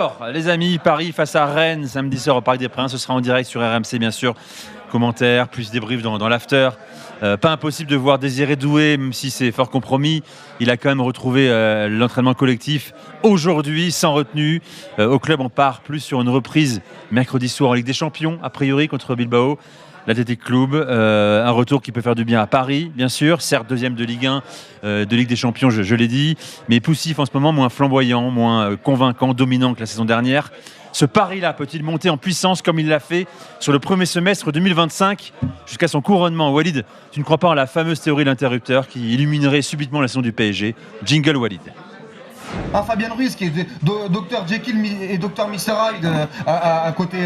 Alors, les amis, Paris face à Rennes, samedi soir au Parc des Princes. Ce sera en direct sur RMC, bien sûr. Commentaires, plus débrief dans l'after. Pas impossible de voir Désiré Doué, même si c'est fort compromis. Il a quand même retrouvé l'entraînement collectif aujourd'hui, sans retenue. Au club, on part plus sur une reprise mercredi soir en Ligue des Champions, a priori, contre Bilbao. L'Athletic Club, un retour qui peut faire du bien à Paris, bien sûr, certes deuxième de Ligue 1, de Ligue des Champions, je l'ai dit, mais poussif en ce moment, moins flamboyant, moins convaincant, dominant que la saison dernière. Ce Paris-là peut-il monter en puissance comme il l'a fait sur le premier semestre 2025 jusqu'à son couronnement? Walid, tu ne crois pas en la fameuse théorie de l'interrupteur qui illuminerait subitement la saison du PSG? Jingle Walid. Fabien Ruiz qui est Dr Jekyll et Dr Mr Hyde à côté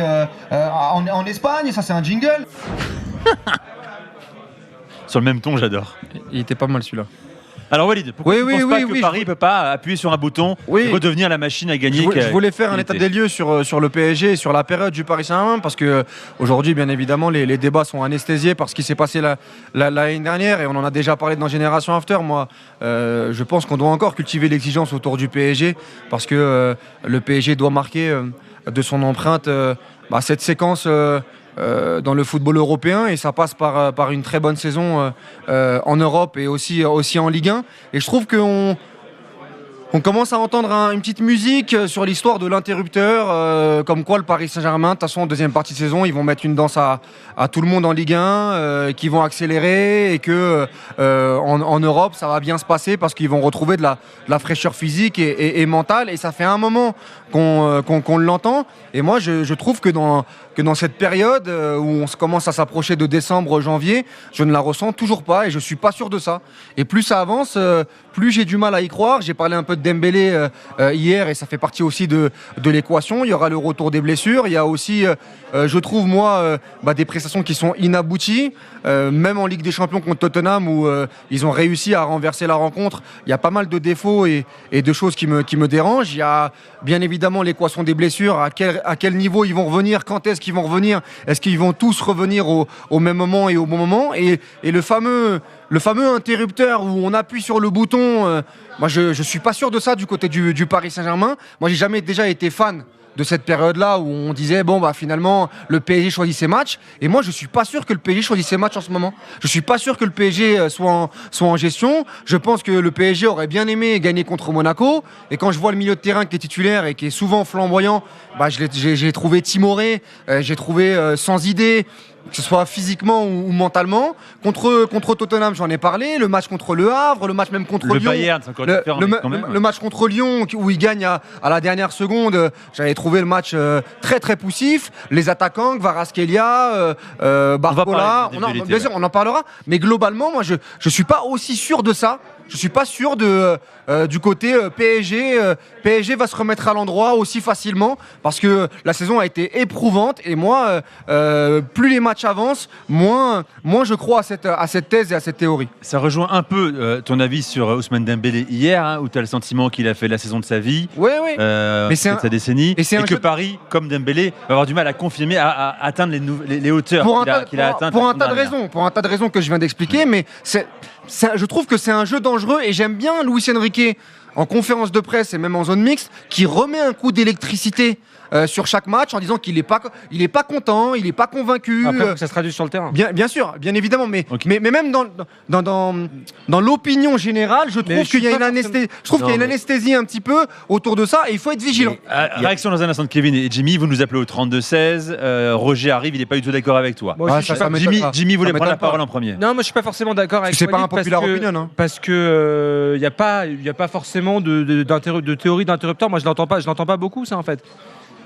en Espagne, ça c'est un jingle. Sur le même ton, j'adore. Il était pas mal celui-là. Alors Walid, pourquoi tu ne penses pas que Paris ne peut pas appuyer sur un bouton et redevenir la machine à gagner? Je voulais faire un état des lieux sur le PSG et sur la période du Paris Saint-Germain parce qu'aujourd'hui, bien évidemment, les débats sont anesthésiés par ce qui s'est passé l'année dernière et on en a déjà parlé dans Génération After. Moi, je pense qu'on doit encore cultiver l'exigence autour du PSG parce que le PSG doit marquer de son empreinte cette séquence dans le football européen et ça passe par une très bonne saison en Europe et aussi en Ligue 1 et je trouve qu'on commence à entendre une petite musique sur l'histoire de l'interrupteur, comme quoi le Paris Saint-Germain, de toute façon en deuxième partie de saison, ils vont mettre une danse à tout le monde en Ligue 1, qui vont accélérer et que en Europe ça va bien se passer parce qu'ils vont retrouver de la fraîcheur physique et mentale et ça fait un moment qu'on l'entend et moi je trouve que dans cette période où on commence à s'approcher de décembre, janvier, je ne la ressens toujours pas et je suis pas sûr de ça. Et plus ça avance, plus j'ai du mal à y croire. J'ai parlé un peu de Dembélé hier et ça fait partie aussi de l'équation. Il y aura le retour des blessures. Il y a aussi, je trouve moi, des prestations qui sont inabouties. Même en Ligue des Champions contre Tottenham où ils ont réussi à renverser la rencontre. Il y a pas mal de défauts et de choses qui me dérangent. Il y a bien évidemment l'équation des blessures. À quel niveau ils vont revenir? Quand est-ce qu'ils vont revenir? Est-ce qu'ils vont tous revenir au même moment et au bon moment? Et le fameux interrupteur où on appuie sur le bouton, moi je suis pas sûr de ça du côté du Paris Saint-Germain. Moi j'ai jamais déjà été fan de cette période-là où on disait finalement le PSG choisit ses matchs et moi je suis pas sûr que le PSG choisit ses matchs en ce moment. Je suis pas sûr que le PSG soit en gestion. Je pense que le PSG aurait bien aimé gagner contre Monaco et quand je vois le milieu de terrain qui est titulaire et qui est souvent flamboyant, j'ai trouvé timoré, j'ai trouvé sans idée, que ce soit physiquement ou mentalement. Contre Tottenham, j'en ai parlé. Le match contre Le Havre, le match même contre Lyon. Bayern, c'est encore différent, le match contre Lyon, où il gagne à la dernière seconde, j'avais trouvé le match très très poussif. Les attaquants, Kvaratskhelia, Barcola, bien sûr, on en parlera. Mais globalement, moi, je suis pas aussi sûr de ça. Je suis pas sûr du côté PSG. PSG va se remettre à l'endroit aussi facilement parce que la saison a été éprouvante et moi, plus les matchs avancent, moins je crois à cette thèse et à cette théorie. Ça rejoint un peu ton avis sur Ousmane Dembélé hier, où tu as le sentiment qu'il a fait la saison de sa vie, mais c'est sa décennie, et que Paris, comme Dembélé, va avoir du mal à confirmer, à atteindre les hauteurs qu'il a atteintes. Pour un tas de raisons que je viens d'expliquer, mais je trouve que c'est un jeu dangereux et j'aime bien Luis Enrique en conférence de presse et même en zone mixte qui remet un coup d'électricité sur chaque match en disant qu'il est pas content, il est pas convaincu. Après, faut que ça se traduise sur le terrain. Bien sûr, bien évidemment, mais même dans l'opinion générale, je trouve qu'il y a une anesthésie un petit peu autour de ça et il faut être vigilant. Réaction dans un instant de Kevin et Jimmy, vous nous appelez au 32-16. Roger arrive, il n'est pas du tout d'accord avec toi. Jimmy voulait prendre la parole en premier. Non, moi je suis pas forcément d'accord avec c'est pas un populaire opinion, parce que y a pas forcément de théorie d'interrupteur. Moi je l'entends pas beaucoup ça en fait.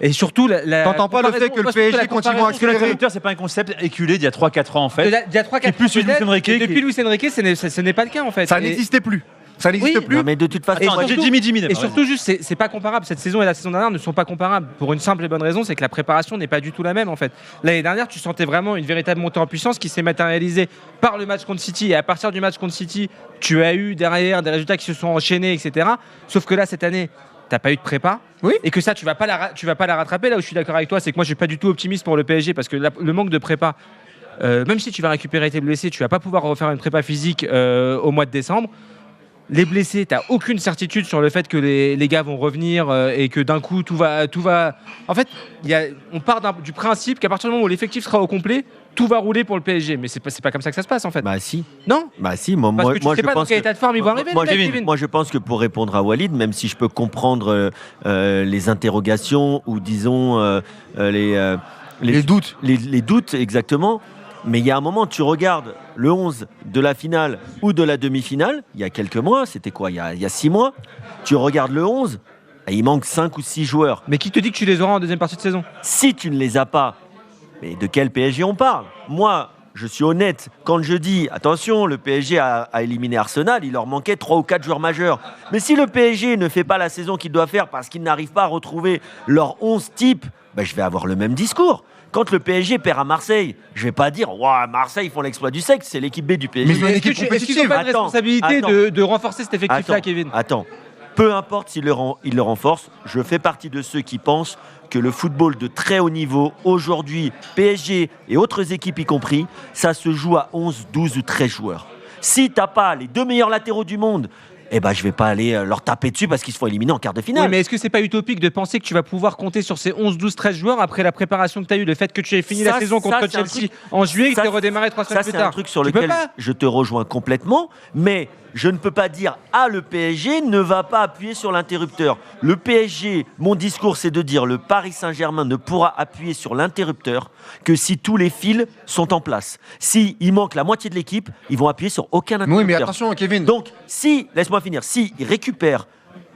Et surtout, t'entends pas le fait que le PSG continue à accélérer. L'interrupteur, c'est pas un concept éculé d'il y a 3-4 ans en fait. Il y a 3-4 ans. Plus Luis Enrique. Depuis Luis Enrique, ce n'est pas le cas en fait. Ça n'existait plus. Ça n'existe plus. Non, mais de toute façon, Jimmy. Et surtout, juste, c'est pas comparable. Cette saison et la saison dernière ne sont pas comparables. Pour une simple et bonne raison, c'est que la préparation n'est pas du tout la même en fait. L'année dernière, tu sentais vraiment une véritable montée en puissance qui s'est matérialisée par le match contre City. Et à partir du match contre City, tu as eu derrière des résultats qui se sont enchaînés, etc. Sauf que là, cette année, t'as pas eu de prépa, et que ça tu vas pas la rattraper. Là où je suis d'accord avec toi, c'est que moi je suis pas du tout optimiste pour le PSG parce que le manque de prépa, même si tu vas récupérer tes blessés, tu vas pas pouvoir refaire une prépa physique au mois de décembre. les blessés, t'as aucune certitude sur le fait que les gars vont revenir et que d'un coup tout va. En fait, on part du principe qu'à partir du moment où l'effectif sera au complet, tout va rouler pour le PSG. Mais c'est pas comme ça que ça se passe en fait. Bah si. Non. Bah si. Moi, Parce que tu sais je pas dans pense quel que état de forme ils vont arriver. moi, les mecs, Kevin. moi, je pense que pour répondre à Walid, même si je peux comprendre les interrogations ou disons Les doutes. les doutes exactement. Mais il y a un moment, tu regardes le 11 de la finale ou de la demi-finale, il y a quelques mois, c'était quoi, il y a 6 mois, tu regardes le 11, et il manque 5 ou 6 joueurs. Mais qui te dit que tu les auras en deuxième partie de saison? Si tu ne les as pas, mais de quel PSG on parle? Moi, je suis honnête, quand je dis, attention, le PSG a éliminé Arsenal, il leur manquait 3 ou 4 joueurs majeurs. Mais si le PSG ne fait pas la saison qu'il doit faire parce qu'il n'arrive pas à retrouver leur 11 type, ben, je vais avoir le même discours. Quand le PSG perd à Marseille, je vais pas dire « Marseille, ils font l'exploit du siècle, c'est l'équipe B du PSG. » Mais Est-ce qu'ils n'ont pas de responsabilité de renforcer cet effectif-là, Kevin? Attends, peu importe s'il le renforce, je fais partie de ceux qui pensent que le football de très haut niveau, aujourd'hui, PSG et autres équipes y compris, ça se joue à 11, 12 ou 13 joueurs. Si t'as pas les 2 meilleurs latéraux du monde, eh ben, je vais pas aller leur taper dessus parce qu'ils se font éliminer en quart de finale. Oui, mais est-ce que c'est pas utopique de penser que tu vas pouvoir compter sur ces 11, 12, 13 joueurs après la préparation que tu as eue, le fait que tu aies fini la saison contre Chelsea en juillet et que tu aies redémarré 3 semaines plus tard? Ça, c'est un truc sur lequel je te rejoins complètement, mais je ne peux pas dire « Ah, le PSG ne va pas appuyer sur l'interrupteur ». Le PSG, mon discours, c'est de dire le Paris Saint-Germain ne pourra appuyer sur l'interrupteur que si tous les fils sont en place. S'il manque la moitié de l'équipe, ils vont appuyer sur aucun interrupteur. Oui, mais attention, Kevin. Donc, laisse-moi finir, s'ils récupèrent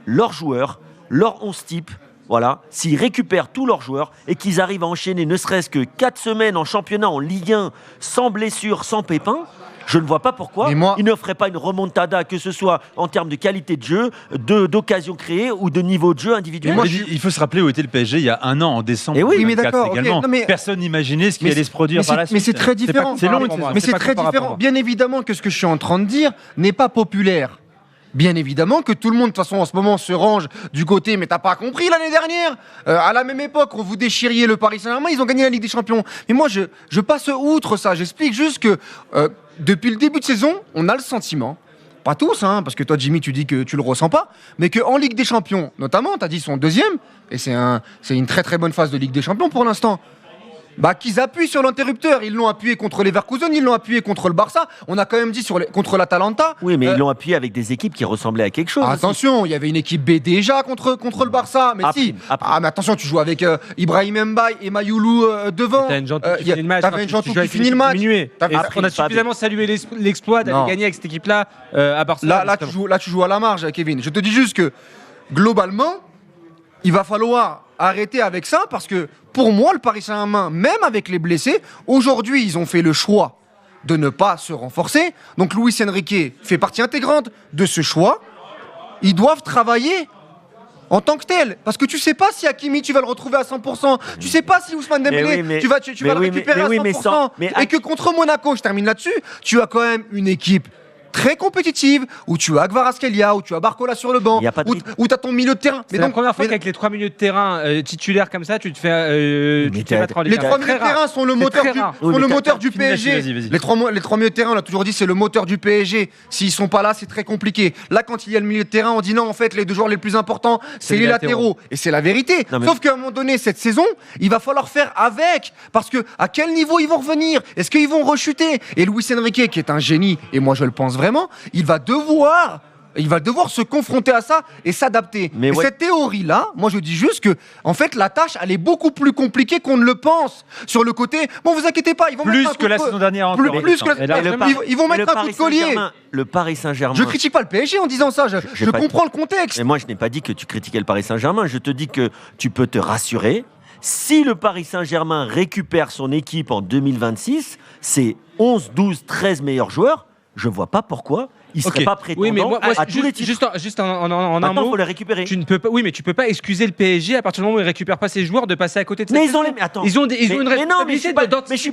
leurs joueurs, leurs 11 types, voilà, s'ils récupèrent tous leurs joueurs et qu'ils arrivent à enchaîner ne serait-ce que 4 semaines en championnat, en Ligue 1, sans blessure, sans pépin, je ne vois pas pourquoi ils ne feraient pas une remontada, que ce soit en termes de qualité de jeu, d'occasion créée ou de niveau de jeu individuel. Il faut se rappeler où était le PSG il y a un an, en décembre. Et oui, 2004 mais d'accord, également. okay. Non, mais- Personne n'imaginait ce qui allait se produire par la suite. Mais c'est très différent. C'est long, Mais c'est très différent. Bien évidemment que ce que je suis en train de dire n'est pas populaire. Bien évidemment que tout le monde, de toute façon, en ce moment, se range du côté. Mais t'as pas compris l'année dernière, à la même époque, on vous déchiriez le Paris Saint-Germain, ils ont gagné la Ligue des Champions. Mais moi, je passe outre ça. J'explique juste que depuis le début de saison, on a le sentiment, pas tous, hein, parce que toi, Jimmy, tu dis que tu le ressens pas, mais qu'en Ligue des Champions, notamment, t'as dit son deuxième, et c'est une très très bonne phase de Ligue des Champions pour l'instant. Bah, qu'ils appuient sur l'interrupteur. Ils l'ont appuyé contre les Leverkusen, ils l'ont appuyé contre le Barça. On a quand même dit contre l'Atalanta. Oui, mais ils l'ont appuyé avec des équipes qui ressemblaient à quelque chose. Attention, il y avait une équipe B déjà contre le Barça. Mais Après. Ah, mais attention, tu joues avec Ibrahim Mbaye et Mayoulou devant. T'avais une Jantou qui finit le match. T'avais une Jantou qui finit le match. On a suffisamment salué l'exploit d'aller gagner avec cette équipe-là à Barcelone. Là, tu joues à la marge, Kevin. Je te dis juste que, globalement, il va falloir arrêter avec ça parce que, pour moi, le Paris Saint-Germain, même avec les blessés, aujourd'hui, ils ont fait le choix de ne pas se renforcer. Donc, Luis Enrique fait partie intégrante de ce choix. Ils doivent travailler en tant que tel. Parce que tu sais pas si Hakimi, tu vas le retrouver à 100%. Tu sais pas si Ousmane Dembélé, tu vas le récupérer à 100%. Et que contre Monaco, je termine là-dessus, tu as quand même une équipe très compétitive, où tu as Kvaratskhelia, où tu as Barcola sur le banc, où tu as ton milieu de terrain. C'est la première fois qu'avec les 3 milieux de terrain titulaires comme ça, tu te fais mettre en Ligue 1. Les 3 milieux de terrain sont le moteur du PSG. Vas-y. Les 3 milieux de terrain, on a toujours dit, c'est le moteur du PSG. S'ils sont pas là, c'est très compliqué. Là, quand il y a le milieu de terrain, on dit non, en fait, les 2 joueurs les plus importants, c'est les latéraux. Et c'est la vérité. Sauf qu'à un moment donné, cette saison, il va falloir faire avec. Parce que à quel niveau ils vont revenir? Est-ce qu'ils vont rechuter? Et Luis Enrique, qui est un génie, et moi je le pense vraiment, il va devoir se confronter à ça et s'adapter. Mais cette théorie-là, moi je dis juste que, en fait, la tâche, elle est beaucoup plus compliquée qu'on ne le pense. Sur le côté, bon, vous inquiétez pas, ils vont plus que la saison dernière encore. Ils vont mettre un coup de collier. Le Paris Saint-Germain. Je critique pas le PSG en disant ça, je comprends le contexte. Mais moi, je n'ai pas dit que tu critiquais le Paris Saint-Germain. Je te dis que tu peux te rassurer. Si le Paris Saint-Germain récupère son équipe en 2026, c'est 11, 12, 13 meilleurs joueurs. Je vois pas pourquoi il serait pas prétendant à tous les titres. Juste en un mot, faut les récupérer. Tu ne peux pas. Oui, mais tu peux pas excuser le PSG à partir du moment où ils récupèrent pas ses joueurs de passer à côté de ça. Mais ils ont une responsabilité mais je suis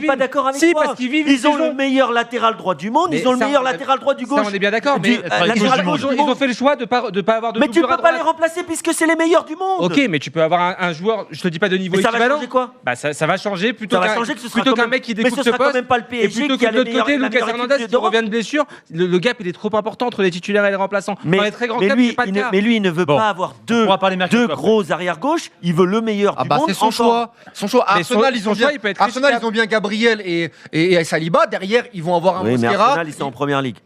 pas d'accord avec toi. Parce qu'ils vivent. Ils ont le meilleur latéral droit du monde. Ils ont le meilleur latéral droit du gauche. Ça, on est bien d'accord. Mais ils ont fait le choix de pas avoir de. Mais tu peux pas les remplacer puisque c'est les meilleurs du monde. Ok, mais tu peux avoir un joueur. Je te dis pas de niveau équivalent. Ça va changer quoi? Bah ça va changer plutôt qu'un mec qui mais découpe ce ce sera quand poste. même pas le Et PSG plutôt qui a que de l'autre côté, Lucas Hernandez qui revient de blessure, le gap il est trop important entre les titulaires et les remplaçants. Dans les très grands clubs, c'est pas le cas. mais lui, il ne veut Bon. pas avoir On pourra parler mercato deux après. gros arrière-gauche. Il veut le meilleur du monde. C'est son encore. choix. Son choix. Mais Arsenal, son ils ont choix, bien, il peut être Arsenal, critiquable. ils ont bien Gabriel et Saliba. Derrière, ils vont avoir un Oui, mais Mosquera. Arsenal, ils sont en première ligue.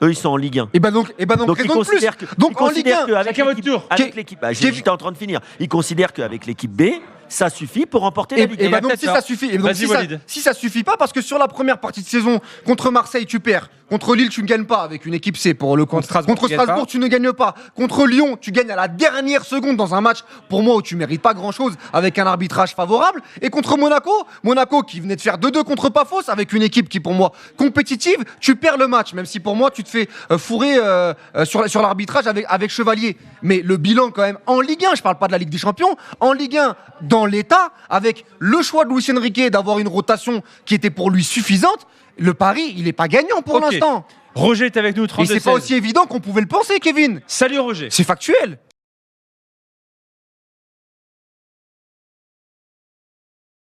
Eux, ils sont en Ligue 1. Et ben donc Donc raison ils de plus. considèrent que, Donc ils en Ligue 1, considèrent qu'avec chacun votre l'équipe- tour. avec l'équipe, j'étais en train de finir. Ils considèrent qu'avec l'équipe B, ça suffit pour remporter la Ligue 1. Et bah donc peut-être si ça. ça suffit, et donc Vas-y, si Walid. ça suffit pas, parce que sur la première partie de saison contre Marseille tu perds, contre Lille tu ne gagnes pas avec une équipe C pour le Contre Strasbourg, tu gagnes pas. tu ne gagnes pas, contre Lyon tu gagnes à la dernière seconde dans un match pour moi où tu mérites pas grand chose avec un arbitrage favorable, et contre Monaco qui venait de faire 2-2 contre Pafos avec une équipe qui pour moi compétitive, tu perds le match, même si pour moi tu te fais fourrer sur l'arbitrage avec Chevalier, mais le bilan quand même en Ligue 1, je parle pas de la Ligue des Champions, en Ligue 1 dans l'état, avec le choix de Luis Enrique d'avoir une rotation qui était pour lui suffisante, le pari, il n'est pas gagnant pour Ok. l'instant. Roger est avec nous, Et 32 c'est pas aussi évident qu'on pouvait le penser, Kevin. Salut Roger. C'est factuel.